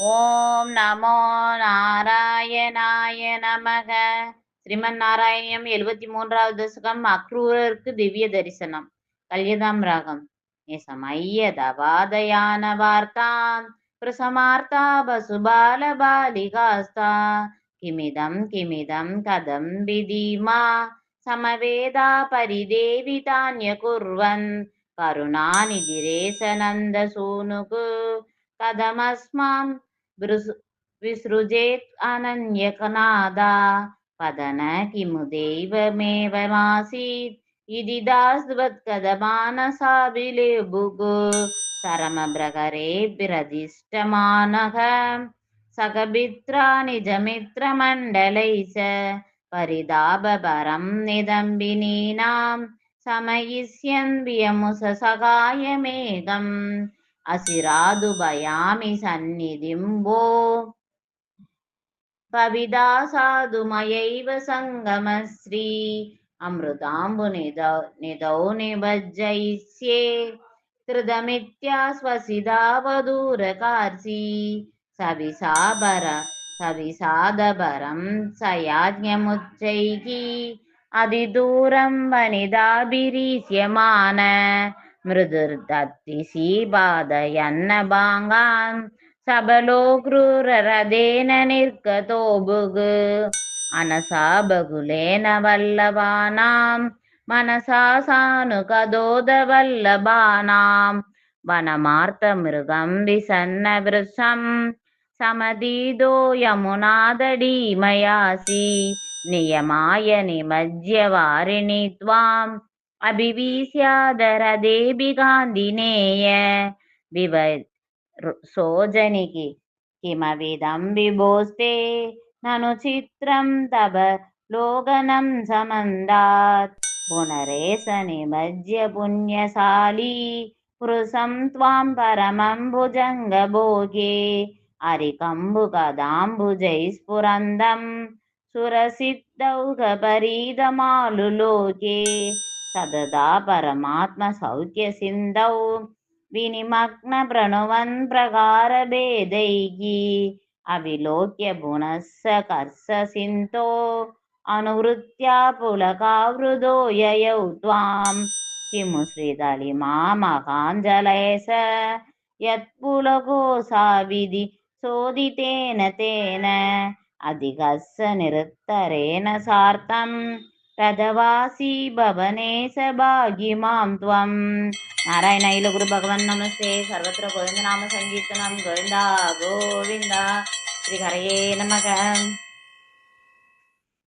ஓம் நமோ நாராயணாய நமக. ஸ்ரீமன்னாராயணியம் 73வது தசகம். அக்ரூரருக்கு திவ்ய தரிசனம். கல்யதாம் ராகம். நிசமய்யதவாதயான வார்த்தாம் பிரசமார்த்தா பசுபால பாலிகாஸ்தா கிமிதம் கிமிதம் கதம் விதிமா சமவேதா பரிதேவிதான்ய குர்வன் கருணாநிதிரேசநந்த சூனுகு கதமஸ்மாம் विसृजेत् अनन्यकनादा पदन किमु दैवमेवमासीत् इति दास्वत्कदमानसाभिलेभुगु सरमब्रकरेभिरधिष्ठमानः सकभित्रा निजमित्रमण्डलैः परिदाबपरं निदम्बिनीनां समयिष्यन् वियमुस सखायमेकम् असिरादुभयामि सन्निधिं वो कविदा साधुमयैव सङ्गमश्री अमृताम्बुनिधौ निभज्जयिष्ये कृतमित्याश्वसिदावधूरकार्षी सविसादभरं सयाज्ञमुच्चैः अधिदूरं वनिताभिरीष्यमान मृदुर्दत्तिसीबाधयन्न सबलो क्रूररथेन निर्गतो भुग् अनसा बहुलेन वल्लभानां मनसा सानुकदोदवल्लभानां वनमार्तमृगं विसन्नवृषं समदीदो यमुनादडीमयासि नियमाय निमज्य वारिणि त्वाम् अभिवीस्यादरदेभिगान्धिनेय सोजनिकि किमविदं विभोस्ते ननु चित्रं तव लोकनं समन्दात् पुनरेष निमज्य पुण्यशाली पुरुषं त्वां परमं भुजङ्गभोगे अरिकम्बुकदाम्बुजैः सुरसिद्धौघपरीदमालुलोके सददा परमात्मसौख्यसिन्धौ विनिमग्न प्रणुवन् प्रकारभेदैः अविलोक्य पुनः कर्षसिन्तो अनुवृत्त्या पुलकावृतो ययौ त्वां किमु श्रीदलिमामकाञ्जलयस यत्पुलको सा विधि शोधितेन तेन अधिकस्य निरुत्तरेण सार्धं रजवासी भवनेश भागिमां त्वम् नारायण इल गुरु भगवान नमस्ते सर्वत्र गोविंद नाम संकीर्तनम गोविंदा गोविंदा श्री हरये नमः।